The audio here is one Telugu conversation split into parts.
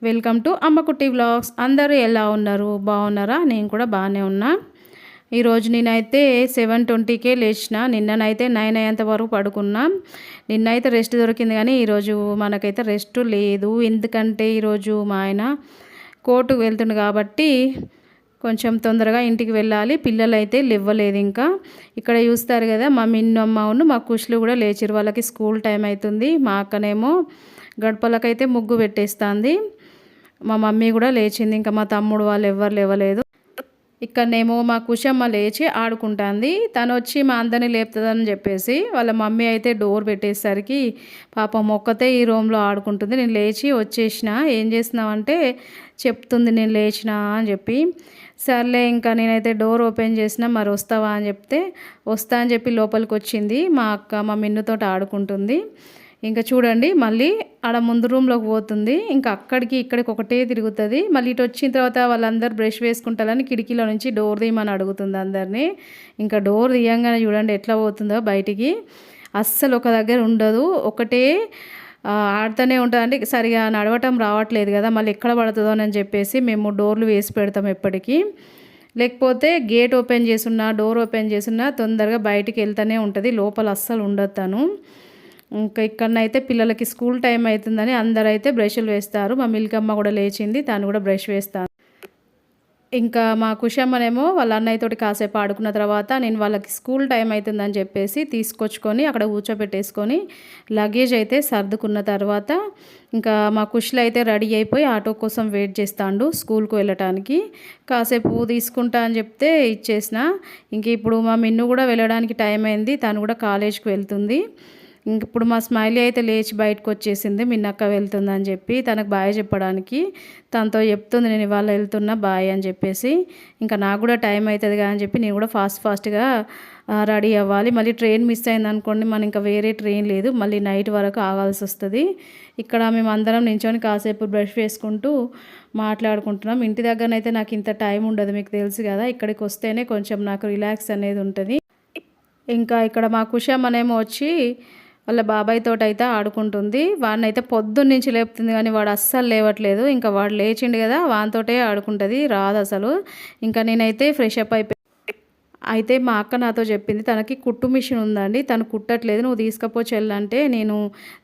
Welcome to అమ్మకుట్టి vlogs. అందరూ ఎలా ఉన్నారు? బాగున్నారా? నేను కూడా బాగానే ఉన్నా. ఈరోజు నేనైతే 7:20కే లేచిన. నిన్ననైతే 9 అయ్యేంత వరకు పడుకున్నా. నిన్నైతే రెస్ట్ దొరికింది కానీ ఈరోజు మనకైతే రెస్ట్ లేదు. ఎందుకంటే ఈరోజు మా ఆయన కోర్టుకు వెళ్తుండు కాబట్టి కొంచెం తొందరగా ఇంటికి వెళ్ళాలి. పిల్లలైతే లేవ్వలేదు ఇంకా. ఇక్కడ చూస్తారు కదా, మా మిన్నమ్మను మా కుష్లు కూడా లేచిరు. వాళ్ళకి స్కూల్ టైం అవుతుంది. మా అక్కనేమో గడపలకైతే ముగ్గు పెట్టేస్తుంది. మా మమ్మీ కూడా లేచింది. ఇంకా మా తమ్ముడు వాళ్ళు ఎవ్వరు లేవలేదు. ఇక్కడనేమో మా కుషమ్మ లేచి ఆడుకుంటుంది. తను వచ్చి మా అందరినీ లేపుతుందని చెప్పేసి వాళ్ళ మమ్మీ అయితే డోర్ పెట్టేసరికి పాపం ఒక్కతే ఈ రూమ్లో ఆడుకుంటుంది. నేను లేచి వచ్చేసిన. ఏం చేస్తున్నావంటే చెప్తుంది నేను లేచిన అని చెప్పి. సర్లే ఇంకా నేనైతే డోర్ ఓపెన్ చేసిన. మరి వస్తావా అని చెప్తే వస్తా అని చెప్పి లోపలికి వచ్చింది. మా అక్క మా మిన్నుతో ఆడుకుంటుంది. ఇంకా చూడండి, మళ్ళీ ఆడ ముందు రూమ్లోకి పోతుంది. ఇంకా అక్కడికి ఇక్కడికి ఒకటే తిరుగుతుంది. మళ్ళీ ఇటు వచ్చిన తర్వాత వాళ్ళందరూ బ్రష్ వేసుకుంటారని కిటికీలో నుంచి డోర్ తీయమని అడుగుతుంది అందరినీ. ఇంకా డోర్ తీయంగానే చూడండి ఎట్లా పోతుందో బయటికి. అస్సలు ఒక దగ్గర ఉండదు, ఒకటే ఆడుతూనే ఉంటుంది. అంటే సరిగా నడవటం రావట్లేదు కదా, మళ్ళీ ఎక్కడ పడుతుందో అని చెప్పేసి మేము డోర్లు వేసి పెడతాం ఎప్పటికీ. లేకపోతే గేట్ ఓపెన్ చేసున్నా డోర్ ఓపెన్ చేసున్నా తొందరగా బయటికి వెళ్తూనే ఉంటుంది. లోపల అస్సలు ఉండదు తను. ఇంకా ఇక్కడనైతే పిల్లలకి స్కూల్ టైం అవుతుందని అందరైతే బ్రష్లు వేస్తారు. మా మిల్కమ్మ కూడా లేచింది, తను కూడా బ్రష్ వేస్తాను. ఇంకా మా కుషమ్మనేమో వాళ్ళ అన్నయ్యతోటి కాసేపు ఆడుకున్న తర్వాత నేను వాళ్ళకి స్కూల్ టైం అవుతుందని చెప్పేసి తీసుకొచ్చుకొని అక్కడ కూర్చోబెట్టేసుకొని లగేజ్ అయితే సర్దుకున్న తర్వాత ఇంకా మా కుష్లు అయితే రెడీ అయిపోయి ఆటో కోసం వెయిట్ చేస్తాడు స్కూల్కు వెళ్ళటానికి. కాసేపు తీసుకుంటా అని చెప్తే ఇచ్చేసిన. ఇంక ఇప్పుడు మా మిన్ను కూడా వెళ్ళడానికి టైం అయింది, తను కూడా కాలేజ్కి వెళ్తుంది. ఇంక ఇప్పుడు మా స్మైలీ అయితే లేచి బయటకు వచ్చేసింది. మిన్నక్క వెళ్తుందని చెప్పి తనకు బాయ్ చెప్పడానికి. తనతో చెప్తుంది నేను ఇవాళ వెళ్తున్నా బాయ్ అని చెప్పేసి. ఇంకా నాకు కూడా టైం అవుతుంది కదా అని చెప్పి నేను కూడా ఫాస్ట్గా రెడీ అవ్వాలి. మళ్ళీ ట్రైన్ మిస్ అయింది అనుకోండి, మన ఇంకా వేరే ట్రైన్ లేదు, మళ్ళీ నైట్ వరకు ఆగాల్సి వస్తుంది. ఇక్కడ మేము అందరం నించొని కాసేపు బ్రష్ వేసుకుంటూ మాట్లాడుకుంటున్నాం. ఇంటి దగ్గరనైతే నాకు ఇంత టైం ఉండదు, మీకు తెలుసు కదా. ఇక్కడికి వస్తేనే కొంచెం నాకు రిలాక్స్ అనేది ఉంటుంది. ఇంకా ఇక్కడ మా కుషమ్మనేమో వచ్చి వాళ్ళ బాబాయ్ తోటి అయితే ఆడుకుంటుంది. వాడిని అయితే పొద్దున్న నుంచి లేపుతుంది కానీ వాడు అస్సలు లేవట్లేదు. ఇంకా వాడు లేచిండు కదా, వానితోటే ఆడుకుంటుంది, రాదు అసలు. ఇంకా నేనైతే ఫ్రెష్ అప్ అయితే మా అక్క నాతో చెప్పింది తనకి కుట్టు మిషన్ ఉందండి, తను కుట్టట్లేదు, నువ్వు తీసుకపో చెల్లంటే నేను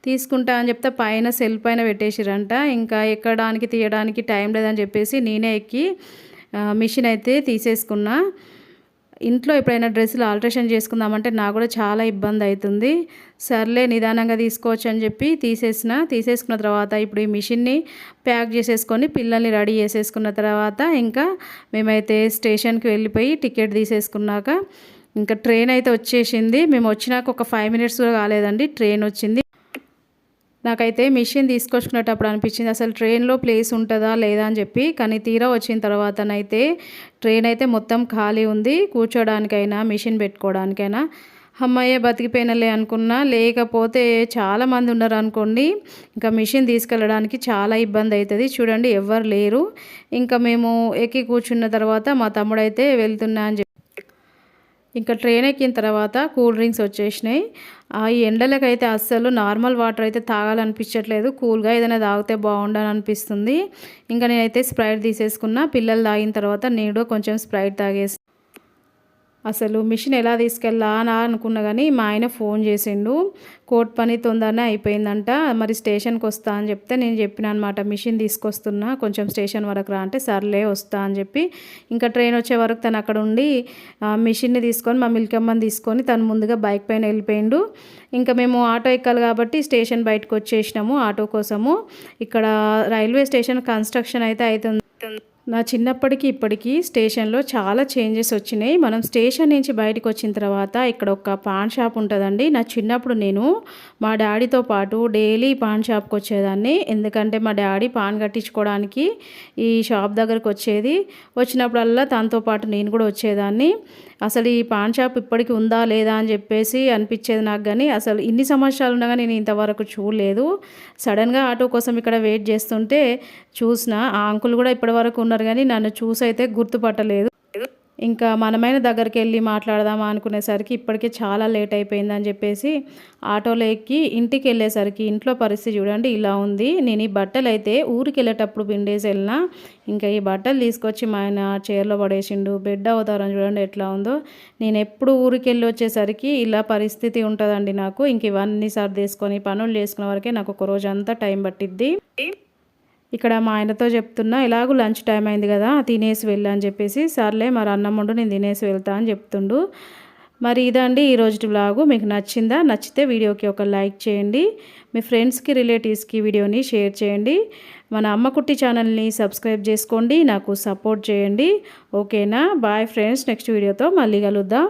తీసుకుంటా అని చెప్తే పైన సెల్ పైన పెట్టేసిరంట. ఇంకా ఎక్కడానికి తీయడానికి టైం లేదని చెప్పేసి నేనే ఎక్కి మిషన్ అయితే తీసేసుకున్నా. ఇంట్లో ఎప్పుడైనా డ్రెస్సులు ఆల్ట్రేషన్ చేసుకుందామంటే నాకు కూడా చాలా ఇబ్బంది అవుతుంది. సర్లే నిదానంగా తీసుకోవచ్చు అని చెప్పి తీసేసుకున్న తర్వాత ఇప్పుడు ఈ మిషన్ని ప్యాక్ చేసేసుకొని పిల్లల్ని రెడీ చేసేసుకున్న తర్వాత ఇంకా మేమైతే స్టేషన్కి వెళ్ళిపోయి టికెట్ తీసేసుకున్నాక ఇంకా ట్రైన్ అయితే వచ్చేసింది. మేము వచ్చినాక ఒక 5 minutes కూడా కాలేదండి, ట్రైన్ వచ్చింది. నాకైతే మిషన్ తీసుకొచ్చుకునేటప్పుడు అనిపించింది అసలు ట్రైన్లో ప్లేస్ ఉంటుందా లేదా అని చెప్పి. కానీ తీరా వచ్చిన తర్వాతనైతే ట్రైన్ అయితే మొత్తం ఖాళీ ఉంది, కూర్చోడానికైనా మిషన్ పెట్టుకోవడానికైనా. అమ్మాయే బతికిపోయినలే అనుకున్నా, లేకపోతే చాలామంది ఉన్నారు అనుకోండి. ఇంకా మిషన్ తీసుకెళ్ళడానికి చాలా ఇబ్బంది అవుతుంది. చూడండి ఎవ్వరు లేరు. ఇంకా మేము ఎక్కి కూర్చున్న తర్వాత మా తమ్ముడైతే వెళ్తున్నా అని ఇంకా ట్రైన్ ఎక్కిన తర్వాత కూల్ డ్రింక్స్ వచ్చేసినాయి. ఈ ఎండలకైతే అస్సలు నార్మల్ వాటర్ అయితే తాగాలనిపించట్లేదు, కూల్గా ఏదైనా తాగితే బాగుండని అనిపిస్తుంది. ఇంకా నేనైతే స్ప్రైట్ తీసేసుకున్నా. పిల్లలు తాగిన తర్వాత నేను కొంచెం స్ప్రైట్ తాగేసి అసలు మిషన్ ఎలా తీసుకెళ్ళానా అనుకున్నా కానీ మా ఆయన ఫోన్ చేసిండు. కోర్టు పని తొందరనే అయిపోయిందంట, మరి స్టేషన్కి వస్తా అని చెప్తే నేను చెప్పిన అనమాట మిషన్ తీసుకొస్తున్నా, కొంచెం స్టేషన్ వరకు రా అంటే సర్లే వస్తా అని చెప్పి. ఇంకా ట్రైన్ వచ్చే వరకు తను అక్కడ ఉండి మిషన్ని తీసుకొని మా మిల్కమ్మని తీసుకొని తను ముందుగా బైక్ పైన వెళ్ళిపోయిండు. ఇంకా మేము ఆటో ఎక్కాలి కాబట్టి స్టేషన్ బయటకు వచ్చేసినాము ఆటో కోసము. ఇక్కడ రైల్వే స్టేషన్ కన్స్ట్రక్షన్ అయితే అవుతుంది. నా చిన్నప్పటికి ఇప్పటికీ స్టేషన్లో చాలా చేంజెస్ వచ్చినాయి. మనం స్టేషన్ నుంచి బయటకు వచ్చిన తర్వాత ఇక్కడ ఒక పాన్ షాప్ ఉంటుందండి. నా చిన్నప్పుడు నేను మా డాడీతో పాటు డైలీ పాన్ షాప్కి వచ్చేదాన్ని. ఎందుకంటే మా డాడీ పాన్ కట్టించుకోవడానికి ఈ షాప్ దగ్గరకు వచ్చేది. వచ్చినప్పుడల్లా తనతో పాటు నేను కూడా వచ్చేదాన్ని. అసలు ఈ పాన్ షాప్ ఇప్పటికీ ఉందా లేదా అని చెప్పేసి అనిపించేది నాకు. కానీ అసలు ఇన్ని సంవత్సరాలు ఉండగా నేను ఇంతవరకు చూడలేదు. సడన్గా ఆటో కోసం ఇక్కడ వెయిట్ చేస్తుంటే చూసిన ఆ అంకుల్ కూడా ఇప్పటి వరకు ఉన్నారు కానీ నన్ను చూసి అయితే గుర్తుపట్టలేదు. ఇంకా మనమైన దగ్గరికి వెళ్ళి మాట్లాడదామా అనుకునేసరికి ఇప్పటికే చాలా లేట్ అయిపోయిందని చెప్పేసి ఆటోలో ఎక్కి ఇంటికి వెళ్ళేసరికి ఇంట్లో పరిస్థితి చూడండి ఇలా ఉంది. నేను ఈ బట్టలు అయితే ఊరికి వెళ్ళేటప్పుడు పిండేసి వెళ్ళినా, ఇంకా ఈ బట్టలు తీసుకొచ్చి మా ఆయన చైర్లో పడేసిండు. బెడ్ అవతారం చూడండి ఎట్లా ఉందో. నేను ఎప్పుడు ఊరికి వెళ్ళి వచ్చేసరికి ఇలా పరిస్థితి ఉంటుందండి నాకు. ఇంక ఇవన్నీ సర్దేసుకొని పనులు చేసుకునే వరకే నాకు ఒక రోజు అంతా టైం పట్టిద్ది. ఇక్కడ మా ఆయనతో చెప్తున్నా, ఎలాగూ లంచ్ టైం అయింది కదా తినేసి వెళ్ళా అని చెప్పేసి, సర్లే మరి అన్నం వండు నేను తినేసి వెళ్తా అని చెప్తుండు. మరి ఇదండి ఈరోజు వ్లాగు. మీకు నచ్చిందా? నచ్చితే వీడియోకి ఒక లైక్ చేయండి. మీ ఫ్రెండ్స్కి రిలేటివ్స్కి వీడియోని షేర్ చేయండి. మన అమ్మకుట్టి ఛానల్ని సబ్స్క్రైబ్ చేసుకోండి. నాకు సపోర్ట్ చేయండి. ఓకేనా? Bye friends. నెక్స్ట్ వీడియోతో మళ్ళీ కలుద్దాం.